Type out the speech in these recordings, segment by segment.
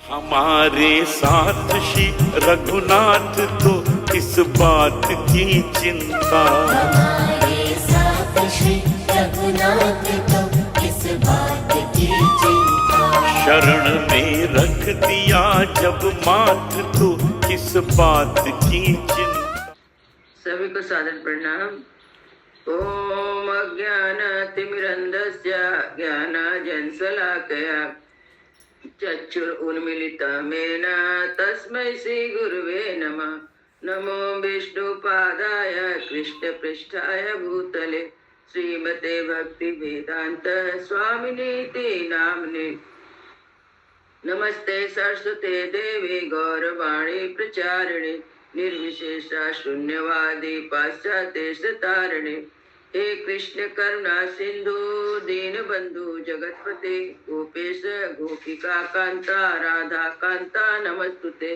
हमारे साथ श्री रघुनाथ तो किस बात की चिंता, हमारे साथ श्री रघुनाथ तो किस बात की चिंता। शरण में रख दिया जब माथ तो किस बात की चिंता। सभी को सादर प्रणाम। ओम अज्ञानतिमिरन्धस्य ज्ञानाञ्जनशलाकया चक्षुरुन्मीलितमेन तस्मै श्रीगुरुवे नमः। नमो विष्णुपादाय कृष्णपृष्ठाय भूतले श्रीमते भक्तिवेदान्त स्वामिनीति नाम्ने। नमस्ते सरस्वते देवी गौरवाणी प्रचारिणे निर्विशेषा शून्यवादी पाश्चात्य तारिणे। हे कृष्ण करुणा सिंधु दीनबंधु जगतपते गोपेश गोपिका कांता राधा कांता नमस्तुते।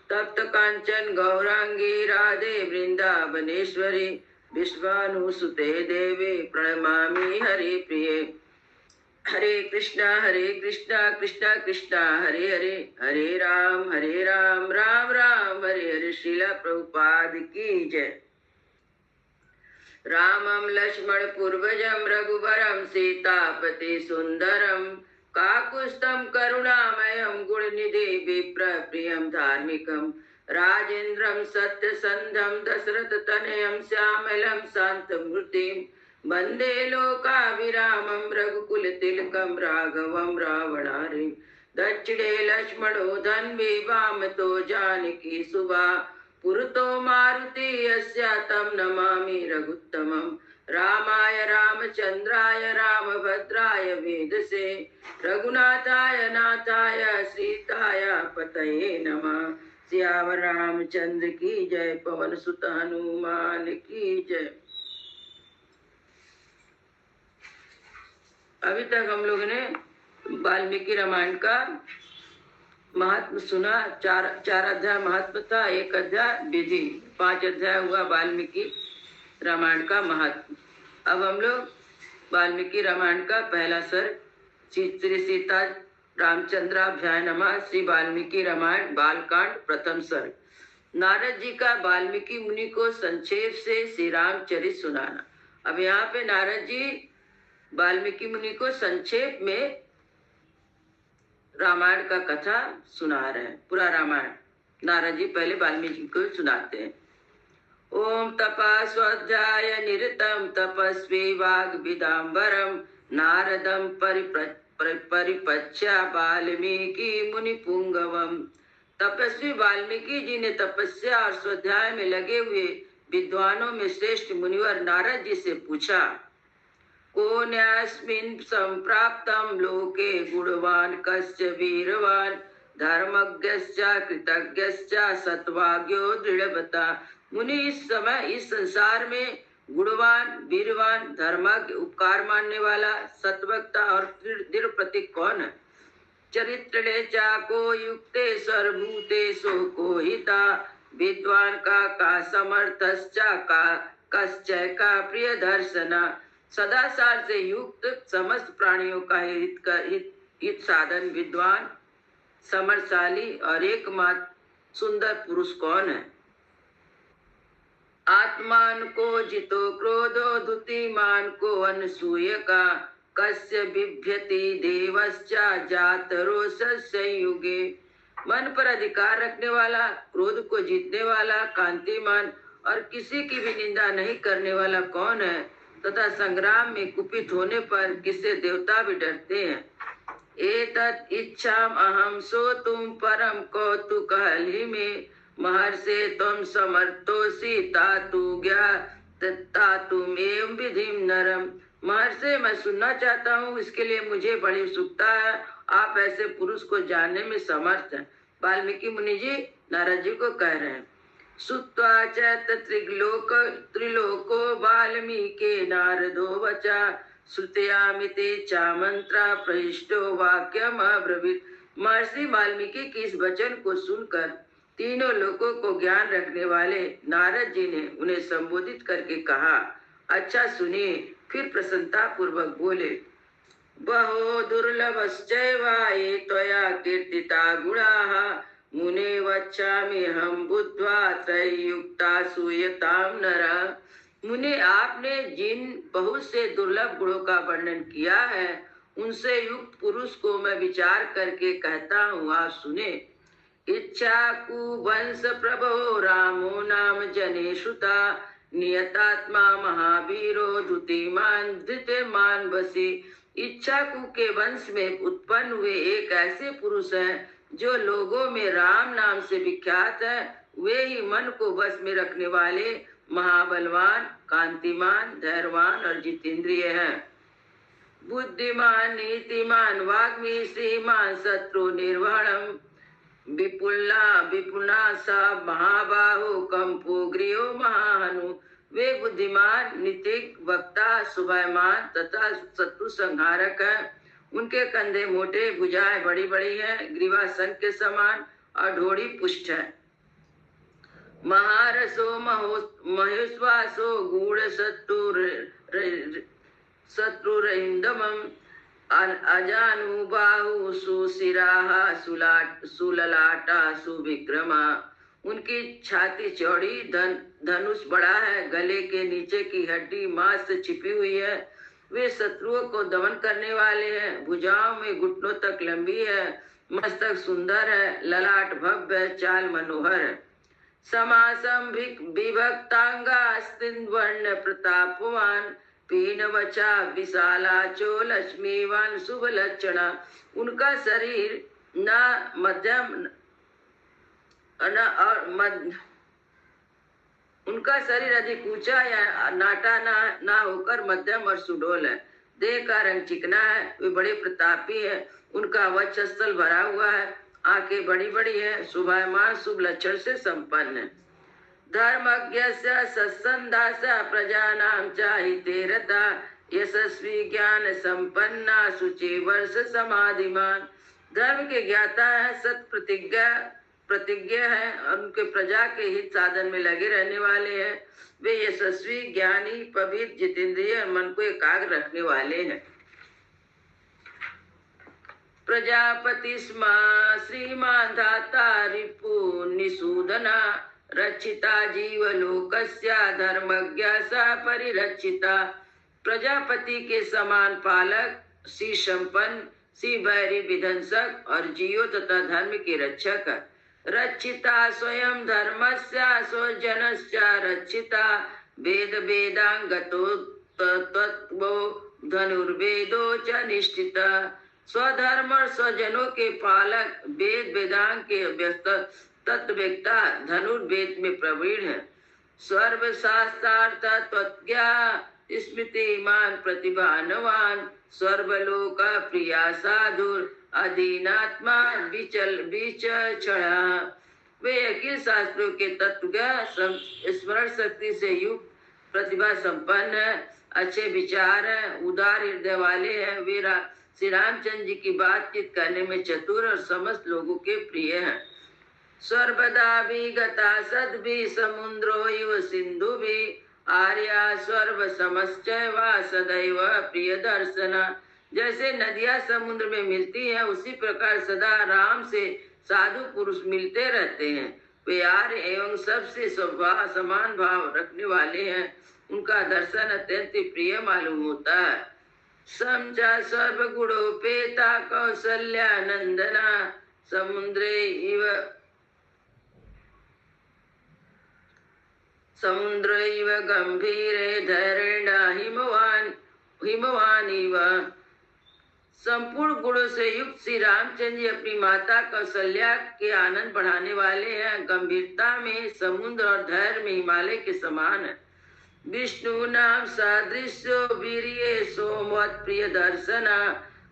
तप्त कांचन गौरांगी राधे वृंदावनेश्वरी विश्वानुसुते देवे प्रणमामि हरि प्रिये। हरे कृष्णा कृष्णा कृष्णा हरे हरे, हरे राम राम राम हरे हरे। श्रीला प्रभुपाद की जय। रामं लक्ष्मण पूर्वजं रघुवरं सीतापति सुंदरम काकुत्स्थं करुणामयं गुणनिधि विप्रप्रियं धार्मिकं राजेन्द्रं सत्यसन्धं दशरथतनयं श्यामलं शान्तमूर्तिं वन्दे लोकाभिरामं रघुकुलतिलकं राघवं रावणारिं। दक्षिणे लक्ष्मणो धन्वी वामतो जानकी सुवा पुरतो मारुति यस्य तं नमामि रघुत्तमं। रामाय रामचंद्राय रामभद्राय वेदसे रघुनाथाय नाथाय सीताय पतये नमः। सियावर रामचंद्र की जय, पवन सुत हनुमान की जय। अभी तक हम लोग ने वाल्मीकि रामायण का महात्म सुना। चार अध्याय महात्म था, एक अध्याय विधि, 5 अध्याय हुआ वाल्मीकि रामायण का महात्म। अब हम लोग वाल्मीकि रामायण का पहला सर्ग श्री सीता रामचंद्राभ्याय नमः। श्री वाल्मीकि रामायण बालकांड प्रथम सर्ग। नारद जी का वाल्मीकि मुनि को संक्षेप से श्री रामचरित सुनाना। अब यहाँ पे नारद जी वाल्मीकि मुनि को संक्षेप में रामायण का कथा सुना रहे हैं। पूरा रामायण नारद जी पहले वाल्मीकि को सुनाते हैं। ओम तपस्वध्याय निरतम तपस्वी वाग विदाम्बरम नारदम परिपच्य वाल्मीकि मुनि पुंगवम। तपस्वी वाल्मीकि जी ने तपस्या और स्वाध्याय में लगे हुए विद्वानों में श्रेष्ठ मुनिवर नारद जी से पूछा, कोन्यस्मिन् संप्राप्तं लोके गुणवान कस्य वीरवान धर्मज्ञश्च कृतज्ञश्च सत्वाज्ञो दृढ़वता। मुनि इस समय इस संसार में गुणवान वीरवान धर्मज्ञ उपकार मानने वाला सत्वक्ता और दृढ़ प्रतीक कौन है? चरित्रे चाको युक्ते सर्वभूतेषु को हिता विद्वान का समर्थश्च का कश्चय का प्रिय दर्शना। सदाचार से युक्त समस्त प्राणियों का हित साधन विद्वान समर्थशाली और एकमात्र सुंदर पुरुष कौन है? आत्मान को जितो क्रोधो द्युतिमान को अनसूय का कस्य बिभ्यति देवश्चा जात रोष संयुगे। मन पर अधिकार रखने वाला, क्रोध को जीतने वाला, कांतिमान और किसी की भी निंदा नहीं करने वाला कौन है? तथा संग्राम में कुपित होने पर किससे देवता भी डरते हैं? एतत् इच्छाम अहम सो तुम परम कौतुकहलि में महर्षे तुम समर्थोसी तातु तातुम एवं विधिम नरम। महर्षे मैं सुनना चाहता हूँ, इसके लिए मुझे बड़ी उत्सुकता है। आप ऐसे पुरुष को जानने में समर्थ हैं। वाल्मीकि मुनि जी नारद जी को कह रहे हैं। सुत्वा च त्रिलोको वाल्मीकि नारदो वचा श्रुतयामिति चा मंत्रा प्रहिष्टो वाक्यम अब्रवीत। महर्षि वाल्मीकि की इस वचन को सुनकर तीनों लोगों को ज्ञान रखने वाले नारद जी ने उन्हें संबोधित करके कहा, अच्छा सुनिए। फिर प्रसन्नता पूर्वक बोले, बहो दुर्लभश्चैव ये त्वया कीर्तिता गुणाः मुने वच्चामि हम बुद्ध्वा त्रययुक्ता सूयताम नरः। मुने, आपने जिन बहुत से दुर्लभ गुणों का वर्णन किया है उनसे युक्त पुरुष को मैं विचार करके कहता हूँ, आप सुने। इच्छा कुवंश प्रभो रामो नाम जने श्रुता नियतात्मा महावीरो धृतिमान धृत्यमान बसी। इच्छाकु के वंश में उत्पन्न हुए एक ऐसे पुरुष हैं जो लोगों में राम नाम से विख्यात है। वे ही मन को वश में रखने वाले महाबलवान, कांतिमान, धैर्यवान और जितेंद्रिय हैं। बुद्धिमान, नीतिमान, वाग्मी, श्रीमान, शत्रु निर्वहणम, विपुला सा महाबाहो कंपो गृहो महाहनु। वे बुद्धिमान, नीतिक, वक्ता, शुभायमान तथा शत्रु संहारक है। उनके कंधे मोटे, भुजाएं बड़ी बड़ी हैं, ग्रीवा सन के समान और ढोड़ी पुष्ट है। महारसो महेश्वासो गूढ़ शत्रुरहिंदमम अजानुबाहु सुशिराः सुललाटा सुविक्रमा। उनकी छाती चौड़ी, धनुष बड़ा है, गले के नीचे की हड्डी मांस से छिपी हुई है। वे शत्रुओं को दमन करने वाले हैं। भुजाओं में घुटनों तक लंबी है, मस्तक सुंदर है, ललाट भव्य, चाल मनोहर है। समासम विभक्तांगा वर्ण प्रतापवान पीन वचा विशालाचो लक्ष्मीवान शुभ लक्षणा। उनका शरीर न मध्यम उनका शरीर अधिक ऊंचा या नाटा ना होकर मध्यम और सुडोल है। देह का रंग चिकना है। वे बड़े प्रतापी है। उनका वक्षस्थल भरा हुआ है, आंखें बड़ी बड़ी है, शुभायमान शुभ लक्षण से संपन्न है। धर्मज्ञस्य सत्संदासा प्रजानां चाहिते रता यशस्वी ज्ञान संपन्ना शुचि वर्ष समाधिमान। धर्म के ज्ञाता है, सत प्रतिज्ञ है और उनके प्रजा के हित साधन में लगे रहने वाले हैं। वे यशस्वी, ज्ञानी, पवित्र, जितेंद्रिय और मन को एकाग्र रखने वाले हैं। प्रजापति स्मा श्रीमान धाता रिपु निसूदना रक्षिता जीवलोकस्या धर्मज्ञा सा परिरक्षिता। प्रजापति के समान पालक, श्री संपन्न, श्री भैरी विध्वंसक और जीवों तथा धर्म के रक्षक। रक्षिता स्वयं धर्मस्या स्वजनस्या रक्षिता वेद वेदांगतो तत्वो धनुर्वेदो च निष्ठिता। स्वधर्म और स्वजनों के पालक, वेद वेदांग के व्यस्त तत्ववेत्ता, धनुर्वेद में प्रवीण है। सर्वशास्त्रार्थ तत्ज्ञा स्मृतिमान प्रतिभानवान सर्वलोक प्रिया साधुर अधीनात्मा विचक्षणा। वे अखिल शास्त्रों के तत्व स्मरण शक्ति से युक्त, प्रतिभा संपन्न है, अच्छे विचार है, उदार हृदय वाले हैं। वे श्री रामचंद्र जी की बातचीत करने में चतुर और समस्त लोगों के प्रिय हैं। सर्वदा विगता सद्भि समुद्रो इव सिंधु भी आर्या सर्व समश्चैवा सदैव प्रिय दर्शना। जैसे नदियां समुद्र में मिलती हैं, उसी प्रकार सदा राम से साधु पुरुष मिलते रहते हैं। वे आर्य एवं सबसे समान भाव रखने वाले हैं। उनका दर्शन अत्यंत प्रिय मालूम होता है। समझा सर्व गुणोपेता कौशल्या नंदना समुद्र इव गंभीरे धैर्य हिमवान इव। संपूर्ण गुणों से युक्त श्री रामचंद्र जी अपनी माता कौशल्या के आनंद बढ़ाने वाले हैं। गंभीरता में समुद्र और धैर्य में हिमालय के समान है। विष्णु नाम सदृश्यो वीर्ये सोमवत् प्रिय दर्शना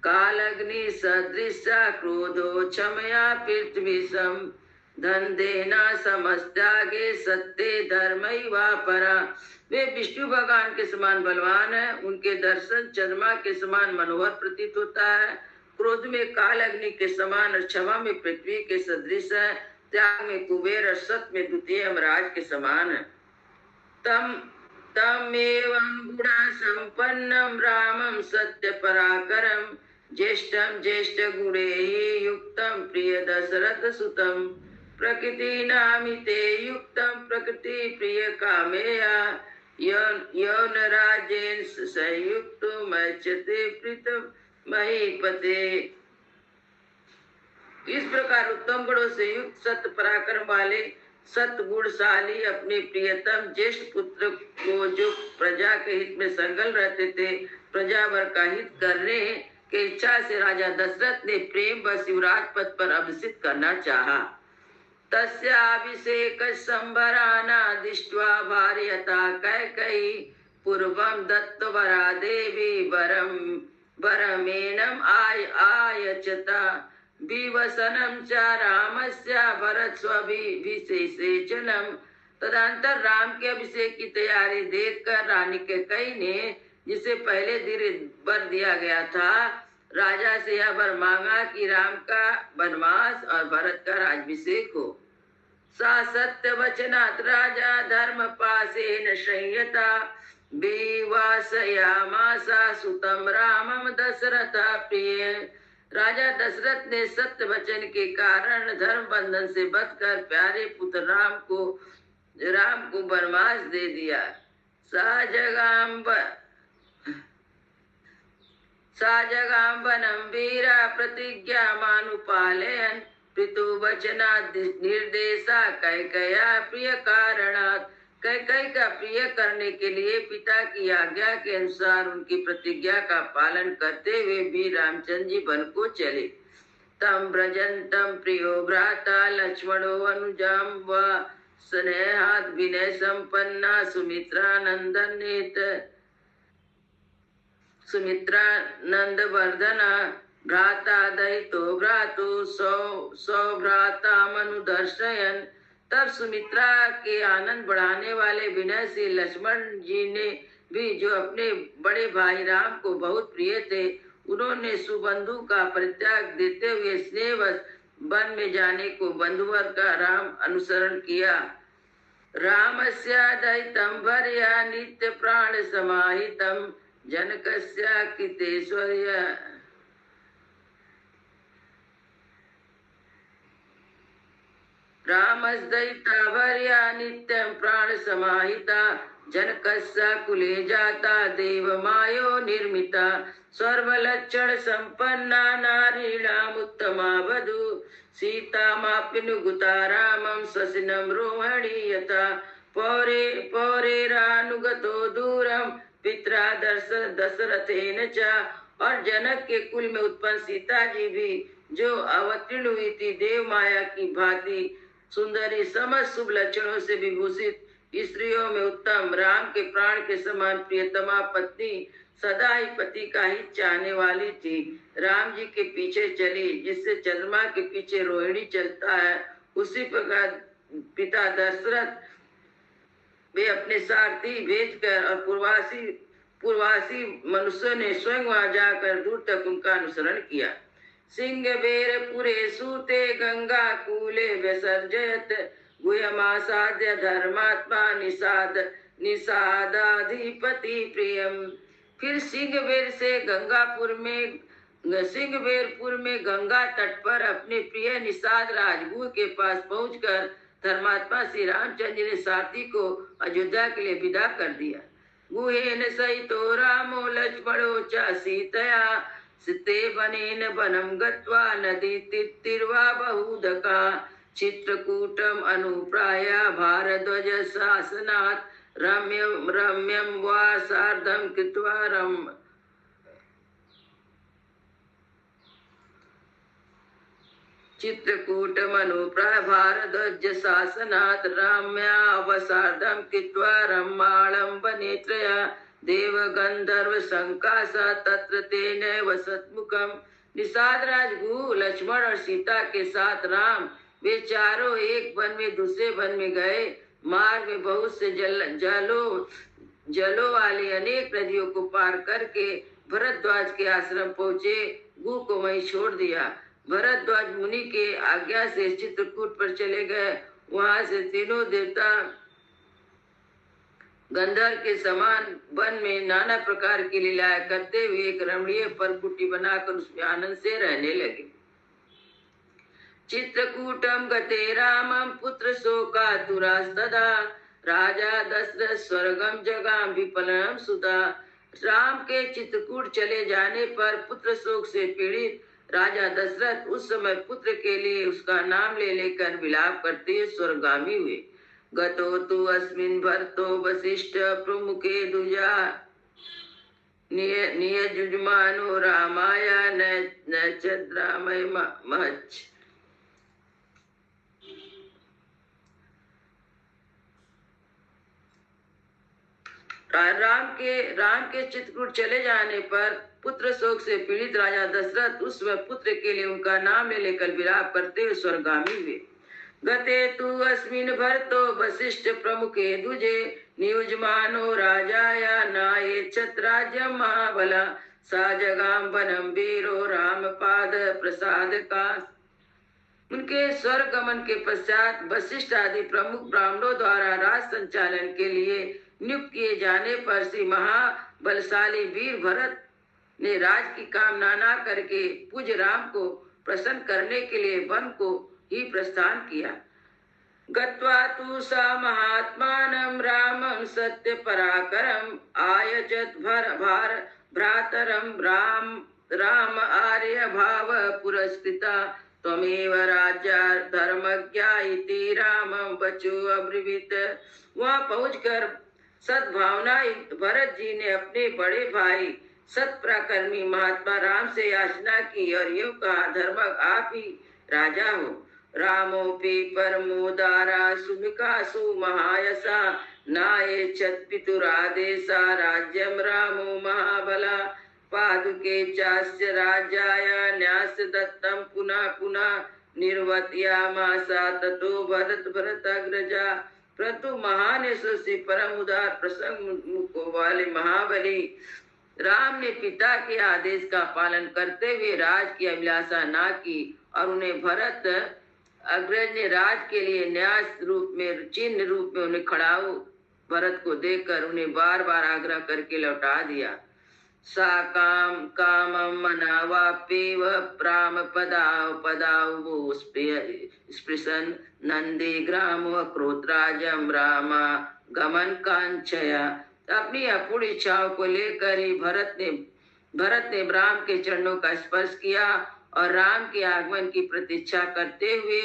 कालग्नि सदृशा क्रोधो क्षमया पृथ्वी सम धन देना समस्त्यागे सत्य धर्मैवा परा। वे विष्णु भगवान के समान बलवान है। उनके दर्शन चंद्रमा के समान मनोहर प्रतीत होता है। क्रोध में काल अग्नि के समान और क्षमा में पृथ्वी के सदृश है। त्याग में कुबेर और सत्य में द्वितीय यमराज के समान है। तम तमेवं गुणा संपन्नं रामं सत्यपराकरं ज्येष्ठं ज्येष्ठगुणैः युक्तं प्रिय दशरथ सुतं प्रकृतिनामिते युक्तं प्रकृति प्रिय कामेया यौन राजेन संयुक्तो मच्यते प्रीतम महीपते। इस प्रकार उत्तम गुणों से युक्त सत्य पराक्रम वाले सतगुणशाली अपने प्रियतम ज्येष्ठ पुत्र को, जो प्रजा के हित में संगल रहते थे, प्रजा वर का हित करने के इच्छा से राजा दशरथ ने प्रेम व शिवराज पद पर अभिषिक्त करना चाहा। तस्याभिषेक संभराना दृष्ट्वा भार्यता कैकेयी पूर्वं दत्तवरा देवी वरमेनम् आयचता विवसनं च रामस्य भरतस्वभिषेचनम्। तदंतर राम के अभिषेक की तैयारी देखकर रानी कैकेयी ने, जिसे पहले धीरे वर दिया गया था, राजा से यह वर मांगा कि राम का वनवास और भरत का राज्याभिषेक हो। सा सत्य वचनात् राजा धर्म पासेन संयता विवासयामासा सुतम रामम दशरथ प्रिय। राजा दशरथ ने सत्य वचन के कारण धर्म बंधन से बचकर प्यारे पुत्र राम को वनवास दे दिया। साजगाम्बनं वीरा प्रतिज्ञा मानुपालयन् पितु वचना निर्देशा कैकेय्या प्रिय कारणात्। कैकेयी का प्रिय करने के लिए पिता की आज्ञा के अनुसार उनकी प्रतिज्ञा का पालन करते हुए भी रामचंद्र जी वन को चले। तम व्रजंतम प्रियो भ्राता लक्ष्मणो अनुजाम व स्नेहात् विनय संपन्ना सुमित्रा नंदवर्धना भ्राता दयितो भ्रातु सौभ्राता मनुदर्शयन। तब सुमित्रा के आनंद बढ़ाने वाले विनयशील लक्ष्मण जी ने भी, जो अपने बड़े भाई राम को बहुत प्रिय थे, उन्होंने सुबंधु का परित्याग देते हुए स्नेहवश वन में जाने को बंधुवर का राम अनुसरण किया। रामस्य दयितं भर्या नित्य प्राण समाहितं जनकस्य कृतेश्वर्य। रामस्दयिता भर्या नित्यं प्राण समाहिता जनकस्य कुले जाता देवमायो निर्मिता सर्वलक्षण संपन्ना नारीणाम उत्तमा वधू सीतामाप्यनुगुता रामं ससिनं रोहिणी यथा पौरेरानुगतो दूरं पित्रा दशरथेन च। और जनक के कुल में उत्पन्न सीता जी भी, जो अवतीर्ण हुई थी देव माया की भांति सुंदरी समस्त शुभ लक्षणों से विभूषित स्त्रियों में उत्तम, राम के प्राण के समान प्रियतमा पत्नी, सदा ही पति का ही चाहने वाली थी, राम जी के पीछे चली। जिससे चंद्रमा के पीछे रोहिणी चलता है, उसी प्रकार पिता दशरथ वे अपने सारथी भेजकर और पूर्वासी मनुष्यों ने स्वयं वहां जाकर दूर तक उनका अनुसरण किया। सिंह बेर पुरे सूते गंगा कूले विसर्जयत गुहमासाद्य धर्मात्मा निषादाधिपति प्रियम। फिर सिंहबेरपुर में गंगा तट पर अपने प्रिय निषाद राजगुह के पास पहुंचकर धर्मात्मा श्री रामचंद्र जी ने सारथी को अयोध्या के लिए विदा कर दिया। गुहेन सहितो रामो लक्ष्मणो च सीतया सिते वनेन वनं गत्वा नदी तिर्वा बहुदका चित्रकूटम अनुप्राय भारद्वाज शासनात् रम्यं वा सार्धं कृत्वा चित्रकूटमनुप्राय भारद्वाज शासनात् रम्यावसार्धं कृत्वा रम्माणं वनेत्रया देवगंधर्व संकासा तत्र तेन वसत्मुखम। निषाद राजगुह लक्ष्मण और सीता के साथ राम वे चारों एक वन में दूसरे वन में गए। मार्ग में बहुत से जलों वाली अनेक नदियों को पार करके भरद्वाज के आश्रम पहुँचे। गुह को वहीं छोड़ दिया। भरद्वाज मुनि के आज्ञा से चित्रकूट पर चले गए। वहां से तीनों देवता गंधर्व के समान वन में नाना प्रकार की लीलाएं करते हुए एक रमणीय परकुटी बनाकर उसमें आनंद से रहने लगे। चित्रकूटम गते रामम पुत्र शोकातुरास्तदा राजा दशरथ स्वर्गम जगाम विपलम सुधा। राम के चित्रकूट चले जाने पर पुत्र शोक से पीड़ित राजा दशरथ उस समय पुत्र के लिए उसका नाम ले लेकर विलाप करते हुए स्वर्गामी हुए। गतो तु अस्मिन् भरतो वसिष्ठ प्रमुखे दुजा नियजुजमानो रामाया न चद्रामय महच। राम के चित्रकूट चले जाने पर पुत्र शोक से पीड़ित राजा दशरथ उस पुत्र के लिए उनका नाम लेकर विलाप करते हुए स्वर्गामी हुए। गते तु अस्मिन् भरतो वसिष्ठ प्रमुखे दुजे नियुजमानो राजाया नाये छत्राज्यम महाबला सा जगाम वनम वीरो राम पाद प्रसाद का। उनके स्वर्ग गमन के पश्चात वशिष्ठ आदि प्रमुख ब्राह्मणों द्वारा राज संचालन के लिए नियुक्त किए जाने पर श्री महाबलशाली वीर भरत ने राज की कामना न करके पूज्य राम को प्रसन्न करने के लिए वन को ही प्रस्थान किया। गत्वा तु सा महात्मानं रामं सत्य पराकरम आयजत भार भ्रातरम राम आर्य भाव पुरस्कृता त्वमेव राज्य धर्मज्ञा इति रामं वचो अब्रवीत। वहां पहुंचकर सद्भावना युक्त भरत जी ने अपने बड़े भाई सत्पराक्रमी महात्मा राम से याचना की और यूं कहा, धर्म आप ही राजा हो। रामोपि परमोदारा सुमिकासु महायसा नाये पितुरादेशा राज्यम रामो महाबला पादुके चास्य राज्याय न्यास दत्तम पुनः पुनः निर्वत्यामासा ततो भरत अग्रजा। परंतु महान यशस्वी परम उदार प्रसंग वाले महाबली राम ने पिता के आदेश का पालन करते हुए राज की अभिलाषा न की और उन्हें भरत अग्रज ने राज के लिए न्यास रूप में चिन्ह रूप में उन्हें खड़ाऊ भरत को देकर उन्हें बार बार आग्रह करके लौटा दिया। सा कामम मनावाप्येव प्राम पदाव स्पृशन नंदी ग्राम क्रोधराजम रामा गमन कांक्षया। अपनी अपूर्ण इच्छाओं को लेकर ही भरत ने राम के चरणों का स्पर्श किया और राम के आगमन की प्रतीक्षा करते हुए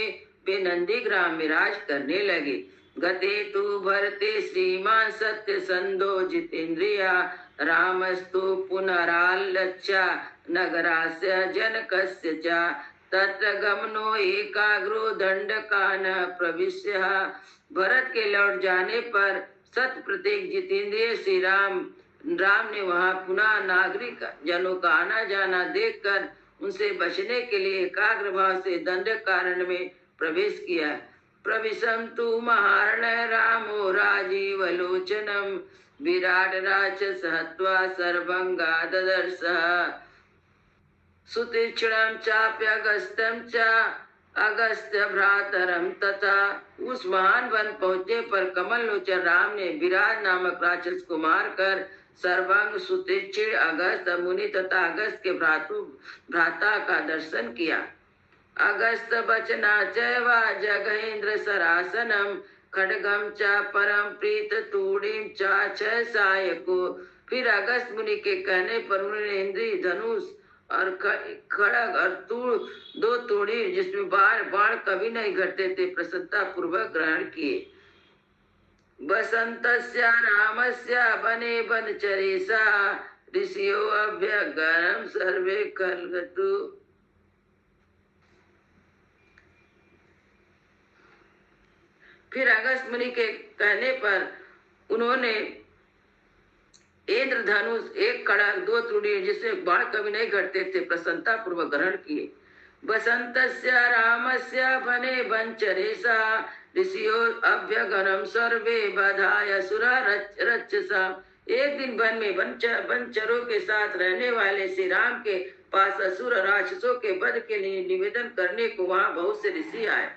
वे नंदी ग्राम में राज करने लगे। गते तु भरते श्रीमान सत्य संदो जितेन्द्रिया रामस्तु पुनरालच्चा नगरास्य जनकस्य च तत्र गमनो एकाग्रो दंडकान प्रविश्य। भरत के लौट जाने पर सत प्रत्येक जितेंद्रिय श्री राम ने वहां पुनः नागरिक जनों का आना जाना देखकर उनसे बचने के लिए एकाग्र भाव से दंडक कारण में प्रवेश किया। प्रविशम तु महारण रामो राजीव लोचनम विराट राक्षस हत्वा सर्वंगा ददर्श सुतीक्ष्णम चाप्यगस्त्यम च अगस्त्य भ्रातरम तथा। उस महान वन पहुंचे पर कमल लोचन राम ने विराट नामक राक्षस को मारकर सर्वांग सुतीक्ष्ण अगस्त मुनि तथा अगस्त के भ्राता का दर्शन किया। अगस्त बचना चैवा जगहेन्द्र सरासनम खड्गम च परम प्रीत तूणीम च सायको। फिर अगस्त मुनि के कहने पर उन्होंने इंद्री धनुष और खड़ग और दो तूड़ी जिसमें बाण कभी नहीं घटते थे प्रसन्नता पूर्वक ग्रहण किए। बसंतस्य रामस्य वने वनचरेसा ऋषियो अभ्यगरम सर्वे कलगतु। फिर अगस्त मुनि के कहने पर उन्होंने इंद्र धनुष एक खड़ग दो त्रुड़ी जिससे बाण कभी नहीं घटते थे प्रसन्नता पूर्वक ग्रहण किए। बसंतस्य रामस्य वने वनचरेसा ऋषियो अभ्यगनम सर्वे बधाय सुरा रक्षसा। एक दिन वन में वनचरों के साथ रहने वाले श्री राम के पास असुर राक्षसों के वध के लिए निवेदन करने को वहां बहुत से ऋषि आए।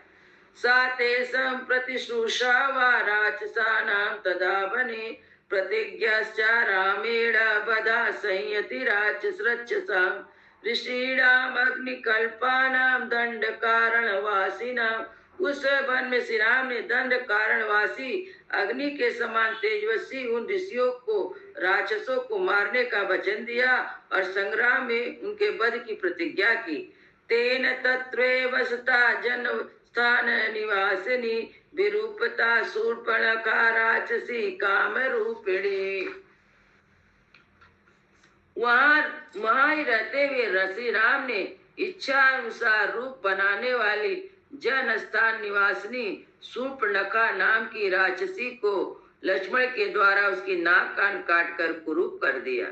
साते संप्रतिश्रुषा वा राक्षसानां तदा वने प्रतिज्ञाश्च रामेण बधा संयति राक्षसरक्षसाम् ऋषीणाम् अग्निकल्पानां दंड कारणवासिनां। उस वन में श्री राम ने दंड कारणवासी अग्नि के समान तेजस्वी उन ऋषियों को राक्षसों को मारने का वचन दिया और संग्राम में उनके वध की प्रतिज्ञा की। तेन तत्रैव सता जन स्थान निवासिनी विरूपता शूर्पणखा राक्षसी काम रूपिणी। वहाँ ही रहते हुए श्री राम ने इच्छा अनुसार रूप बनाने वाली जन स्थान निवासिनी शूर्पणखा नाम की राक्षसी को लक्ष्मण के द्वारा उसकी नाक कान काट कर कुरूप कर दिया।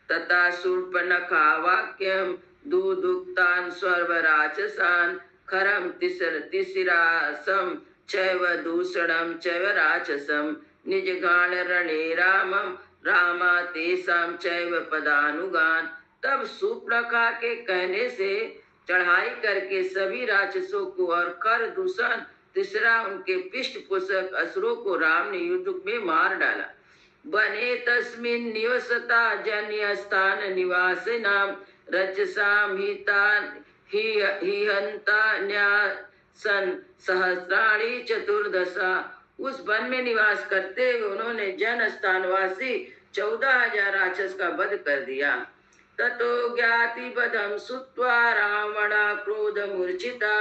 तथा शूर्पणखा वाक्यम दूदुक्तान स्वर्व राक्षसान खरम तिसिरासम चैव दूषणम चैव राक्षसम निज गाण रणे रामम रामा तेसाम चैव पदानुगान। तब शूर्पणखा के कहने से चढ़ाई करके सभी राक्षसों को और कर दूषण तीसरा उनके पृष्ठपोषक असुरों को राम ने युद्ध में मार डाला। बने तस्मिन् निवसता जन्य स्थान निवासिनां रजसाम हिहंता न्यासन सहस्राणि चतुर्दशा। उस वन में निवास करते हुए उन्होंने जन स्थानवासी 14,000 राक्षस का वध कर दिया। ततो ज्ञाति बधम सुत्वा रावणा क्रोध मूर्छिता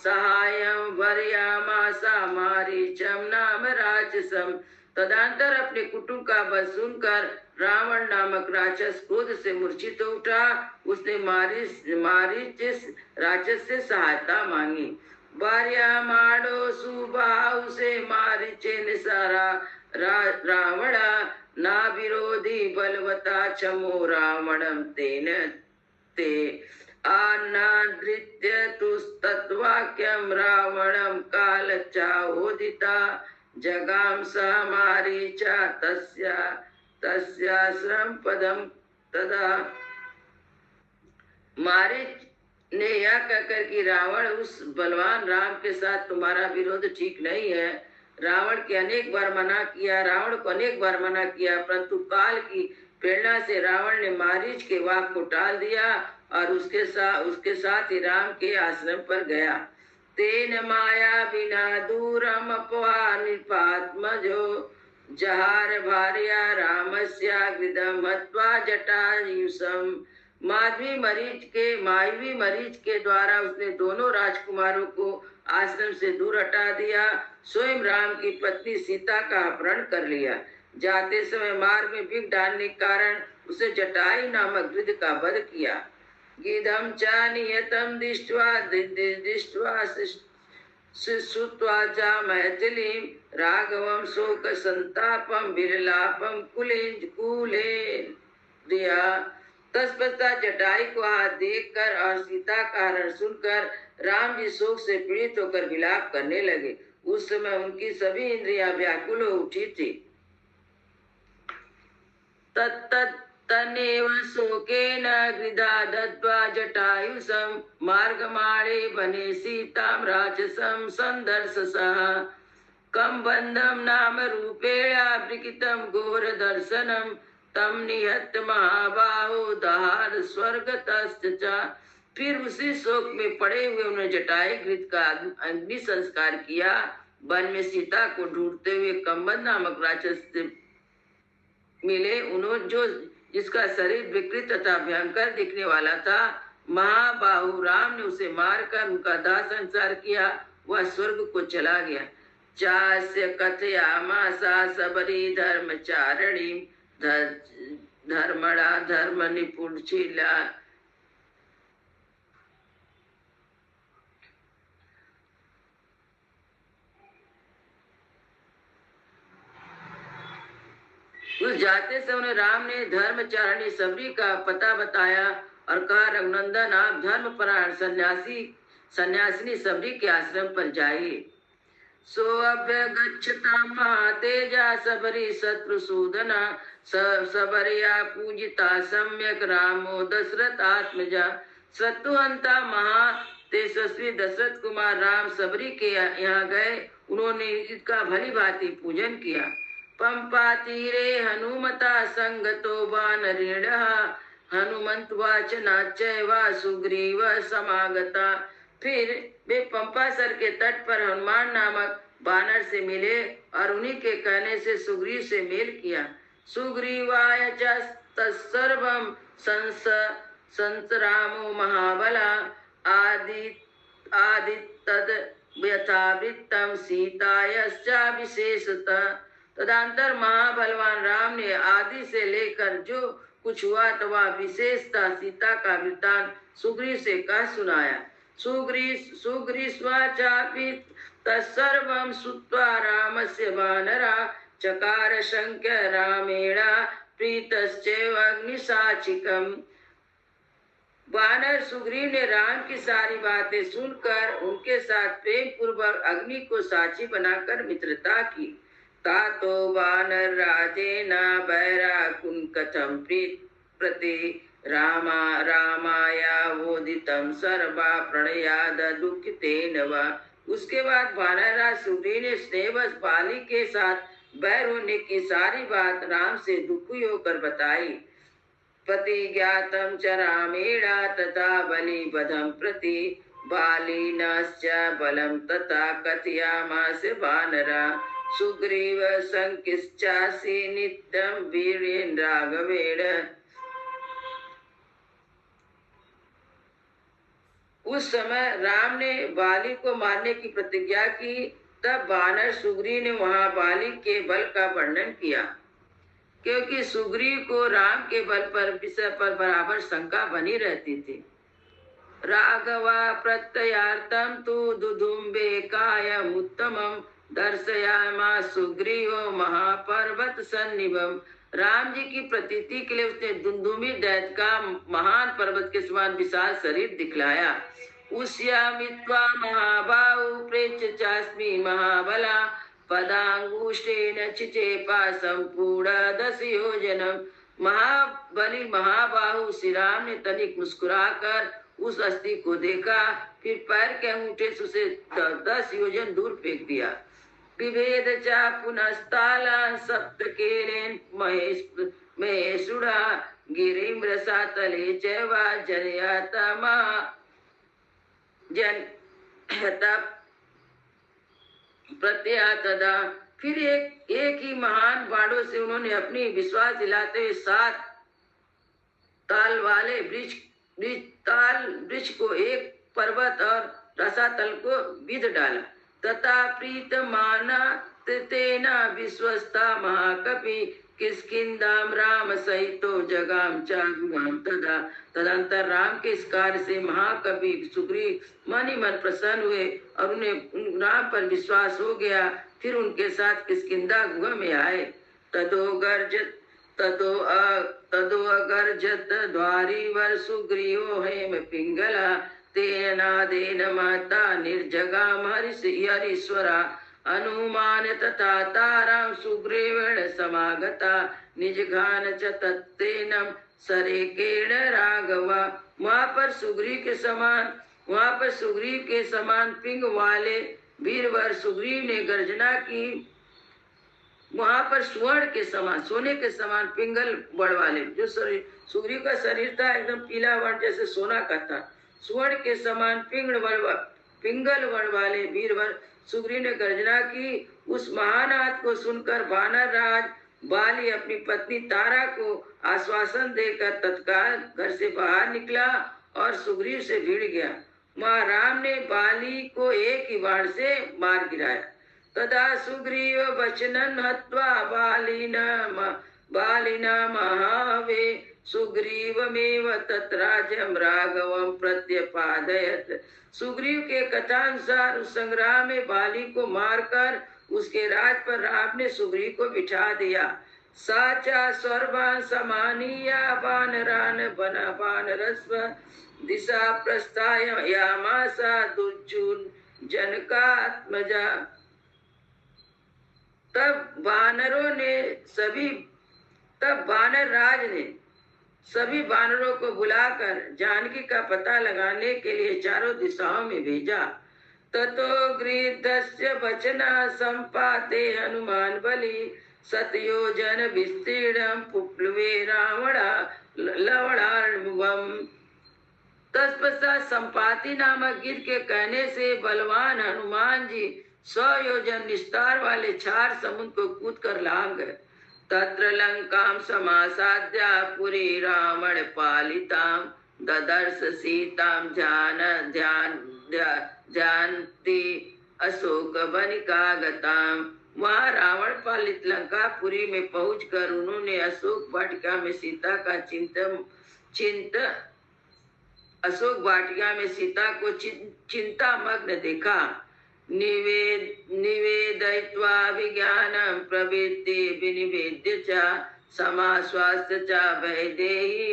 सहायम वर्यामासा मारीचम नाम राक्षसम। तदंतर अपने कुटुंब का वध सुनकर रावण नामक राक्षस क्रोध से मूर्छित हो उठा। उसने मारीच राक्षस से सहायता मांगी। वर्यामाणो सुबाहु से मारीचे निसारा रावणा ना विरोधी बलवता चमो रावणम तेन ते आनादृत्य तुस्तत्वाक्यम रावणम कालचाहोदिता जगाम स मारीचा तस्याश्रम पदम। तदा मारीच ने यह कहकर कि रावण उस बलवान राम के साथ तुम्हारा विरोध ठीक नहीं है। रावण को अनेक बार मना किया परंतु काल की प्रेरणा से रावण ने मारीच के वाक को टाल दिया और उसके साथ ही राम के आश्रम पर गया। तेन माया बिना दूरम अपवा निपात्मजो जहार भार्या रामस्या गृदम हत्वा जटायुषम। माधवी मरीच के द्वारा उसने दोनों राजकुमारों को आश्रम से दूर हटा दिया। स्वयं राम की पत्नी सीता का अपहरण कर लिया। जाते समय मार्ग में बिग डालने के कारण उसे जटायु नामक गिद्ध का वध किया। गिदम च नियतम दृष्ट्वा श्रुत्वा च मैथिलीं राघवं शोक संतापम विरलापम कुले दिया। तत्पश्चात जटायु को हाथ देखकर और सीता का हरण सुनकर राम जी शोक से पीड़ित होकर विलाप करने लगे। उस समय उनकी सभी इंद्रियां व्याकुल हो उठी थी। तनेव शोकेन गृधा दत्वा जटायुषं मार्गमाणे वने सीतां राक्षसं संदर्शसः। कं बन्धं नाम रूपेण विकृतं घोर दर्शनं तम निहत महाबाहो दहार स्वर्गतश्च च। फिर उसी शोक में पड़े हुए उन्होंने जटायु गिद्ध का अग्नि संस्कार किया। वन में सीता को ढूंढते हुए कंबन नामक राक्षस मिले। उन्होंने जिसका शरीर विकृत तथा भयंकर दिखने वाला था। महाबाहु राम ने उसे मारकर उनका दाह संस्कार किया। वह स्वर्ग को चला गया। चास्य कथयामासा सबरी धर्मचारिणी धर्मणा धर्म निपुणशीला। उस जाते समय राम ने धर्मचारिणी सबरी का पता बताया और कहा, रघुनंदन आप धर्मपरायण सन्यासिनी सबरी के आश्रम पर जाइए। सो अभ्यगच्छता महातेजा सबरी शत्रुसूदना सबरिया पूजिता सम्यक रामो दशरथ आत्मजा। शत्रुहंता महा तेजस्वी दशरथ कुमार राम सबरी के यहाँ गए। उन्होंने इसका भली भांति पूजन किया। पंपा तीरे हनुमता संगतो वानरेणः हनुमंतवाच नाच्यवा सुग्रीव समागता। फिर वे पंपासर के तट पर हनुमान नामक बानर से मिले और उन्हीं के कहने से सुग्रीव से मेल किया। सुग्रीवाय च तत्सर्वं संसरामो महाबला आदितद यथावृत्तम सीतायश्चा विशेषतः। तदंतर महाबलवान राम ने आदि से लेकर जो कुछ हुआ तो वह विशेषता सीता का वृत्तांत सुग्रीव से कह सुनाया। सुग्रीवाचापि तत्सर्वं श्रुत्वा रामस्य वानरा चकार शंक्य रामेण प्रीतश्चैव अग्निसाक्षिकम्। वानर सुग्रीव ने राम की सारी बातें सुनकर उनके साथ प्रेम पूर्वक अग्नि को साक्षी बनाकर मित्रता की। तातो वानर राजेन बैराकुं कथं प्रति रामायावोदितं सर्वा प्रणयाद दुःखितेन वा। उसके बाद वानरराज सुग्रीव ने स्नेहवश बाली के साथ बैर होने की सारी बात राम से दुखी होकर बताई। पति ज्ञातं च रामेण तथा बलिवधं प्रति बालिनश्च बलं तथा कथयामास वानरा। सुग्रीव संकिश्चासि नित्यं वीर्येण राघवेण। उस समय राम ने बाली को मारने की प्रतिज्ञा की। तब वानर सुग्रीव ने वहां बाली के बल का वर्णन किया, क्योंकि सुग्रीव को राम के बल पर विषय पर बराबर शंका बनी रहती थी। राघवा प्रत्ययार्थम तु दुदुम्बे कायम उत्तमम दर्शयामा सुग्रीव महापर्वत सन्निभम। राम जी की प्रतीति के लिए उसने दुंदुमी दैत्य का महान पर्वत के समान विशाल शरीर दिखलाया। उष्यामित्वा महाबाहु प्रेक्ष्य चास्मि महाबला पदांगुष्ठेन चिचेपा संपूर्ण 10 योजनम। महाबली महाबाहु श्री राम ने तनिक मुस्कुराकर उस अस्थि को देखा, फिर पैर के अंगूठे से उसे 10 योजन दूर फेंक दिया। विभेद चा पुनस्ताला सप्तकेलेन महेशुड़ा गिरिम रसातले चैवा जनयातमा जन प्रत्यातदा। फिर एक ही महान बाणों से उन्होंने अपनी विश्वास दिलाते हुए 7 ताल वाले वृक्ष को एक पर्वत और रसातल को विध डाला। तथा प्रीत माना तेना विश्वस्ता महाकपि किष्किंधाम राम सहितो जगाम चागुआम तदा। तदंतर राम के इस कार्य से महाकवि सुग्रीव मन ही मन प्रसन्न हुए और उन्हें राम पर विश्वास हो गया। फिर उनके साथ किष्किंधा गुहा में आए। तदो अगर्जत द्वारीवर सुग्रीवो हेम पिंगला तेनादेन माता निर्जगाम हरीश्वरा। अनुमान तथा ताराम सुग्रीवेण समागता निजघान च तत्तेनम सरेकेण राघवा। वहाँ पर सुग्रीव के समान पिंग वाले वीरवर सुग्रीव ने गर्जना की। वहाँ पर स्वर्ण के समान सोने के समान पिंगल बड़ वाले जो सुग्रीव का शरीर था एकदम पीला वर्ण जैसे सोना का था। स्वर्ण के समान पिंगल वर्ण वाले वीरवर सुग्रीव ने गर्जना की। उस महानाद को सुनकर वानर राज बाली अपनी पत्नी तारा को आश्वासन देकर तत्काल घर से बाहर निकला और सुग्रीव से भिड़ गया। माँ राम ने बाली को एक ही बाण से मार गिराया। तदा सुग्रीव वचनन हत्वा बालिना महावे सुग्रीवमेव तत्राज्यम राघवम प्रत्यपादयत। सुग्रीव के कथानुसार उस संग्राम में बाली को मारकर उसके राज पर राम ने सुग्रीव को बिठा दिया। साचा सर्वान समानीया वानरान बना वानरस्व दिशा प्रस्थाय यामासा दुर्जुन जनकात्मजा। तब वानर राज ने सभी वानरों को बुलाकर जानकी का पता लगाने के लिए चारों दिशाओं में भेजा। ततो गृद्धस्य वचना संपाते हनुमान बलि सतयोजन विस्तीर्णं पुप्लवे रावणा लवणार्णवम्। तत्पश्चात संपाति नामक गिद्ध के कहने से बलवान हनुमान जी 100 योजन निस्तार वाले 4 समुद्र को कूद कर लांग गए। तत्र लंकाम समासाद्य पुरी रावण पालिताम ददर्श सीताम जानती अशोक वनिका गताम। वहाँ रावण पालित लंकापुरी में पहुंचकर उन्होंने अशोक वाटिका में सीता का अशोक वाटिका में सीता को चिंता मग्न देखा। निवेदयित्वा विज्ञानं प्रवृत्ति विनिवेद्य च समाश्वास्य च वैदेही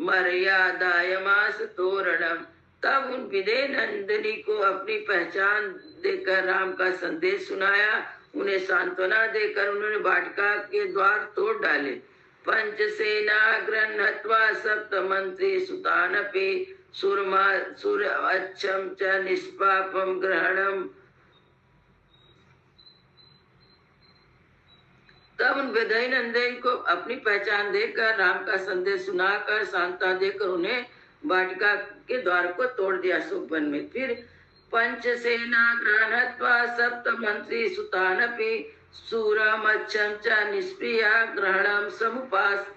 मर्यादायमास तोरणम। तब उन विदेह नंदिनी को अपनी पहचान देकर राम का संदेश सुनाया। उन्हें सांत्वना देकर उन्होंने वाटिका के द्वार तोड़ डाले। पंचसेना गृह्णत्वा सप्त मंत्री सुतानपि सुर अच्छम च निष्पापम ग्रहणम। तब उन विदयी नंदन को अपनी पहचान देकर राम का संदेश सुनाकर सांत्वना देकर उन्हें वाटिका के द्वार को तोड़ दिया अशोक वन में। फिर पंचसेना गृह्णत्वा सप्त मंत्री सुतानपि सूरमच्छं च निष्प्रिया ग्रहणम समुपासपामगमत्।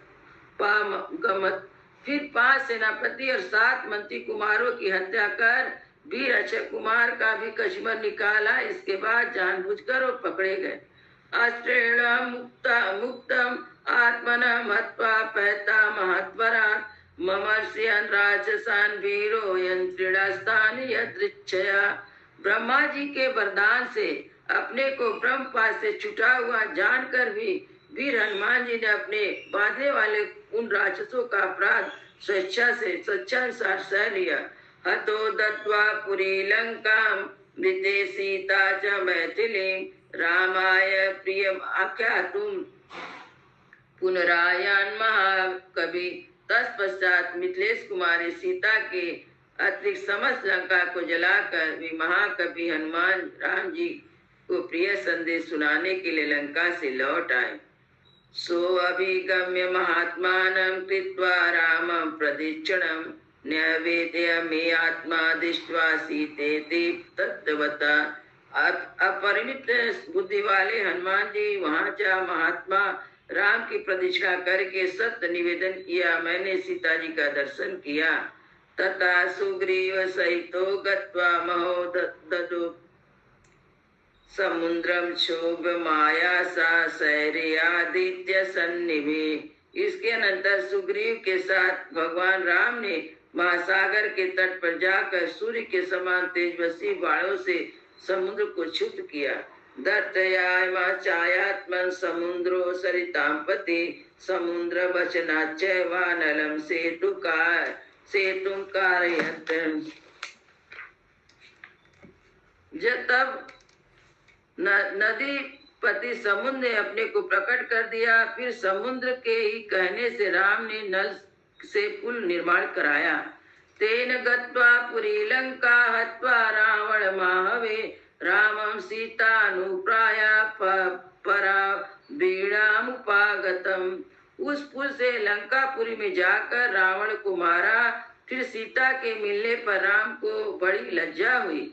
फिर 5 सेनापति और 7 मंत्री कुमारों की हत्या कर वीर अक्षय कुमार का भी कश्मर निकाला। इसके बाद जानबूझकर वो पकड़े गए। अस्त्रेण मुक्तम आत्मनः हत्वा पहता महत्वरा ममर्ष्यन् राक्षसान् वीरो यंत्रिणास्तानि यदृच्छया। ब्रह्मा जी के वरदान से अपने को ब्रह्मपाश से छुटा हुआ जानकर भी वीर हनुमान जी ने अपने बांधने वाले उन राक्षसों का अपराध स्वेच्छा से स्वेच्छानुसार सह लिया। हतो दत्वा पुरी लंकाम मृते सीता च मैथिलीं रामाय प्रियम आख्यातुम पुनरायान महाकवि। तत्पश्चात मिथिलेश कुमारी सीता के अतिरिक्त समस्त लंका को जलाकर वे महाकवि हनुमान राम जी को प्रिय संदेश सुनाने के लिए लंका से लौट आए। सो अभिगम्य महात्मानं कृत्वा रामं प्रदक्षिणं न्यवेद्य मे आत्मा दृष्ट्वा सीतेति तद्वता। अपरिमित बुद्धि वाले हनुमान जी वहाँ जा महात्मा राम की प्रदक्षिणा करके सत्य निवेदन किया। मैंने सीता जी का दर्शन किया। तथा सुग्रीव सहितो गत्वा महोदधो समुद्रम क्षोभ माया सा सैर्यादित्य सन्निभे। इसके अनंतर सुग्रीव के साथ भगवान राम ने महासागर के तट पर जाकर सूर्य के समान तेजस्वी बाणों से समुद्र को क्षुब्ध किया। दर्शयामाचायात्मन समुद्रो सरितांपति समुद्र वचनाच्चैवानलं सेतुं कारयत्। तब नदी पति समुद्र ने अपने को प्रकट कर दिया। फिर समुद्र के ही कहने से राम ने नल से पुल निर्माण कराया। तेन गत्वा पुरी लंका हत्वा रावण माहवे रामं सीतानुप्राया परा बीड़ामुपागतम। उस पुल से लंकापुरी में जाकर रावण को मारा। फिर सीता के मिलने पर राम को बड़ी लज्जा हुई।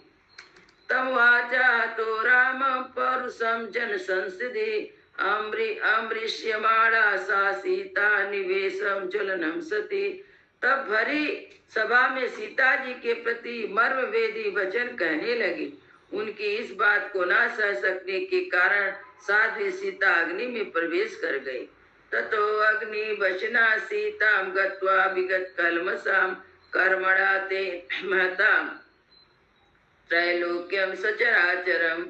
तम वाचा तो राम परुषम जन संसिधि अमृष्यमाणा सा सीता निवेशम ज्वलनम सती। तब भरी सभा में सीता जी के प्रति मर्मवेदी वचन कहने लगी। उनकी इस बात को न सह सकने के कारण साध्वी सीता अग्नि में प्रवेश कर गई। ततो अग्नि वचना सीताम गत्वा विगत कलमसाम कर्मणा ते महताम त्रैलोक्यम सचराचरम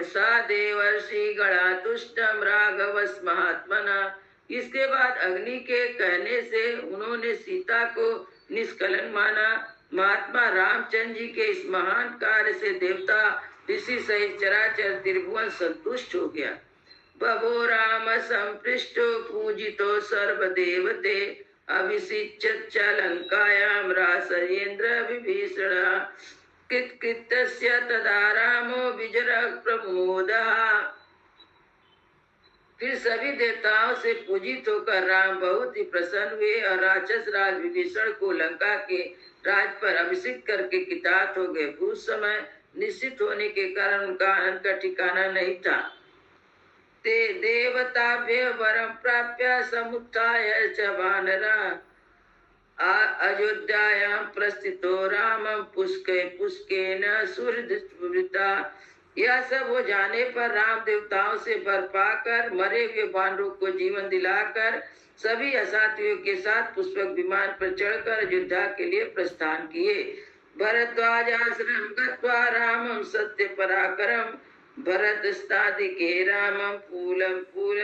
सा देवर्षि गणातुष्टम राघवस महात्मना। इसके बाद अग्नि के कहने से उन्होंने सीता को निष्कलन माना। महात्मा रामचंद्र जी के इस महान कार्य से देवता ऋषि सहित चराचर त्रिभुवन संतुष्ट हो गया। बभो राम संपृष्टो पूजितो सर्वदेवते अभिषिच्यत च लंकायां रासयेन्द्र विभीषण कृतकृत्यस्य तदा रामो विजरः प्रमोदः। फिर सभी देवताओं से पूजित होकर राम बहुत ही प्रसन्न हुए और राक्षस राज विभीषण को लंका के राज पर अभिषेक करके कृतार्थ हो गए। उस समय निश्चित होने के कारण उनका आनंद का ठिकाना नहीं था। ते देवताभ्य वरम प्राप्य समुत्थाय च वानरा अयोध्यायां प्रस्थितो रामं पुष्केन सुहृदस्मृता। यह सब हो जाने पर राम देवताओं से वर पाकर मरे हुए वानरों को जीवन दिलाकर सभी असाथियों के साथ पुष्पक विमान पर चढ़कर अयोध्या के लिए प्रस्थान किए। भरद्वाज आश्रम गत्वा रामं सत्य पराक्रम भरत स्थादिके रामं फूलं फूल।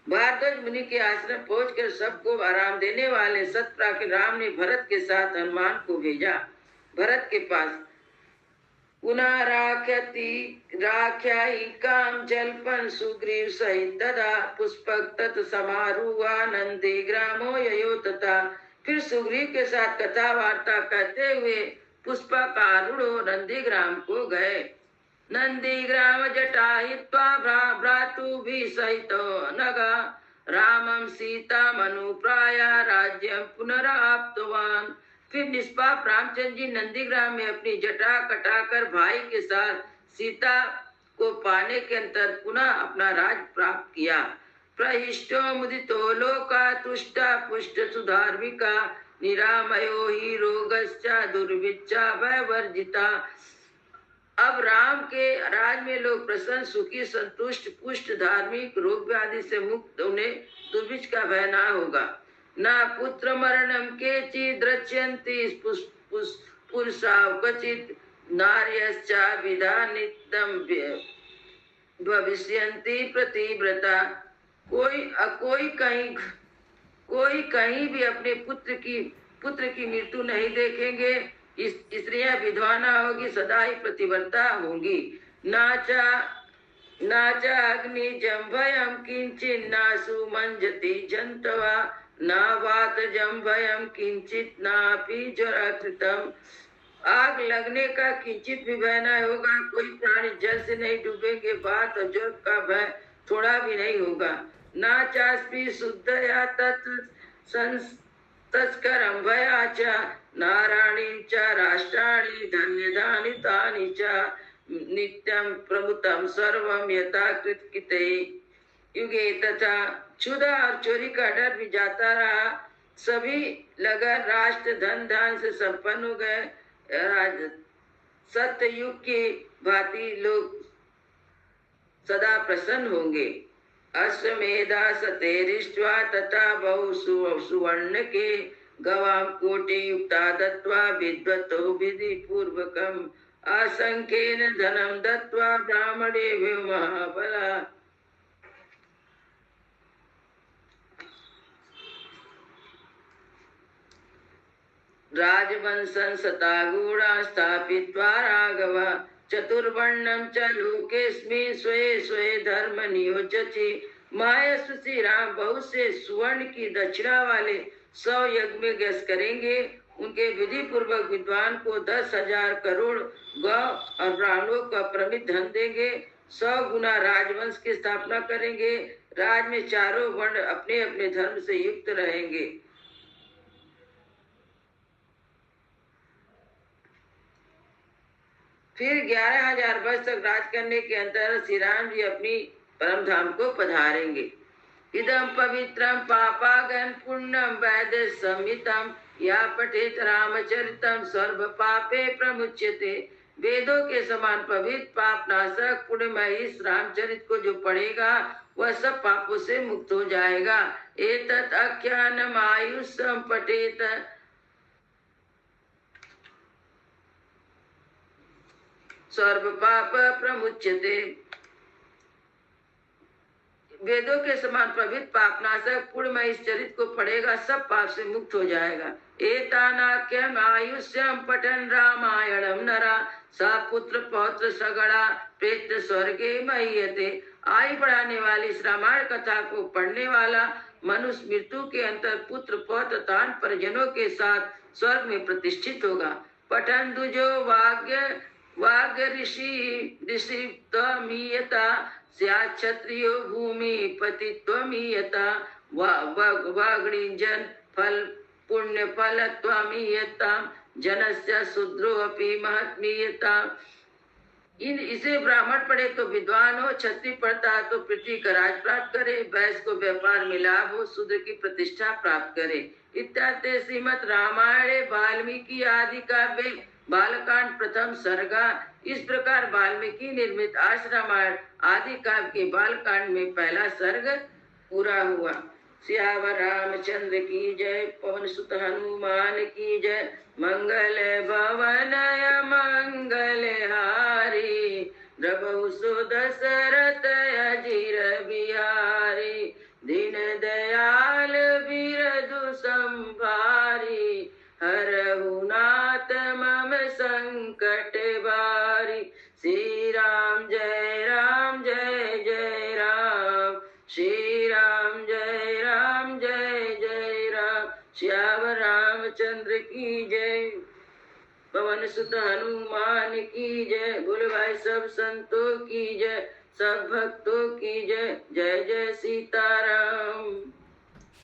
भारद्वाज मुनि के आश्रम पहुंचकर सबको आराम देने वाले सतप्राज्ञ राम ने भरत के साथ हनुमान को भेजा। भरत के पास पुनः राख्याई काम जलपन सुग्रीव सहित तदा पुष्पक तत् समारूहा नंदी ग्रामो ययो तथा। फिर सुग्रीव के साथ कथा वार्ता करते हुए पुष्पकारूढ़ नंदीग्राम को गए। नंदीग्राम जटाहित्वा भ्रातुभिः सहितो नगा रामं सीतामनुप्राय राज्यं पुनराप्तवान्। फिर निष्पाप रामचंद्र जी नंदीग्राम में अपनी जटा कटाकर भाई के साथ सीता को पाने के अंतर पुनः अपना राज प्राप्त किया। प्रहिष्टो मुदितो लोका तुष्टा पुष्ट सुधार्मिका निरामयो ही रोगश्चा दुर्भिक्षा भयवर्जिता। अब राम के राज में लोग प्रसन्न सुखी संतुष्ट पुष्ट धार्मिक रोग व्याधि से मुक्त, उन्हें दुर्भिक्ष का भय न होगा। न पुत्र मरणम के चिद्रच्यन्ति पुरुषा क्वचित नार्यश्चा विधानितम भविष्यन्ति प्रतिव्रता। कोई कहीं भी अपने पुत्र की मृत्यु नहीं देखेंगे। स्त्रियां विधवा न होगी, सदा ही प्रतिव्रता होंगी। नाचा अग्नि जम्भयम किंचित नासु मंजति जंतवा न वात जम्भयम किंचित नापि ज्वरकृतम। आग लगने का किंचित भी भय न होगा, कोई प्राणी जल से नहीं डूबेंगे, वात और ज्वर का भय थोड़ा भी नहीं होगा। ना चास्पि शुद्धया तत्संस्करं भया च नाराणी च राष्ट्राणि धन्यधानितानि च नित्यं प्रमुतं सर्वं यथा कृतकृते युगे। तथा क्षुधा और चोरी का डर भी जाता रहा। सभी लगन राष्ट्र धन धान से संपन्न हो गए। सत्य युग की भांति लोग सदा प्रसन्न होंगे। अश्वमेधा सतेरिष्ट्वा तथा बहु सुवर्ण के गवां कोटि युक्ता दत्वा विद्वतो विधि पूर्वकम असंख्येन धनम दत्वा ब्राह्मणेभ्यो महाबला। राजवंशं सतागूढ़ा स्थापित्वा राघव चतुर्वर्णं च लोकेस्मिन् स्वे स्वे धर्म नियोज्यति। मायस्वी राम बहुत से सुवर्ण की दक्षिणा वाले 100 यज्ञ में गैस करेंगे। उनके विधि पूर्वक विद्वान को 10,000 करोड़ गौ और ब्राह्मणों को अप्रमित धन देंगे। 100 गुना राजवंश की स्थापना करेंगे। राज में चारों वर्ण अपने अपने धर्म से युक्त रहेंगे। फिर 11,000 वर्ष तक राज करने के अंतर श्री राम जी अपनी परम धाम को पधारेंगे। इदम पवित्रम पापागन पुण्यम वैद्य संहितम या पठेत रामचरितम सर्व पापे प्रमुच्यते। वेदों के समान पवित्र पाप नाशक पुण्यमय इस रामचरित को जो पढ़ेगा वह सब पापों से मुक्त हो जाएगा। एतत् आख्यानम आयुष्यम पठेत सर्व पाप प्रमुच्यते। वेदों के समान पवित्र पापनाशक पुण्यमय इस चरित को पढ़ेगा सब पाप से मुक्त हो जाएगा। एतानाख्यम आयुष्यम पठन रामायणम नरा सा पुत्र पौत्र सगड़ा प्रेत स्वर्गे महीयते। आयु बढ़ाने वाली इस रामायण कथा को पढ़ने वाला मनुष्य मृत्यु के अंतर पुत्र पौत्र तान परिजनों के साथ स्वर्ग में प्रतिष्ठित होगा। पठन दुजो वाग्य ऋषि त्वमीयता स्यात् क्षत्रियो भूमि पति त्वमीयता वाग्णिजन फल पुण्य फल त्वमीयता जनस्य शूद्रो अपि महत्मीयता। इसे ब्राह्मण पढ़े तो विद्वान हो, क्षत्रिय पढ़ता है तो पृथ्वी का राज प्राप्त करे, वैश्य को व्यापार में लाभ हो, शूद्र की प्रतिष्ठा प्राप्त करे। इत्यादि श्रीमद् रामायणे वाल्मीकि आदि काव्ये बालकांड प्रथम सर्गा। इस प्रकार वाल्मीकि निर्मित आश्रमायण आदि काव्य के बालकांड में पहला सर्ग पूरा हुआ। सियावर रामचंद्र की जय, पवन सुत हनुमान की जय। मंगल भवन मंगल हारी, द्रवहु सो दशरथ अजीर बिहारी। दीन दयाल बिरधु संभारी, हरहु नाथ मम संकट बारी। श्री राम जय राम जय जय राम, श्री राम जय राम जय जय राम। श्यावर रामचंद्र की जय, पवन सुत हनुमान की जय। बोल भाई सब संतों की जय, सब भक्तों की जय। जय जय सीताराम।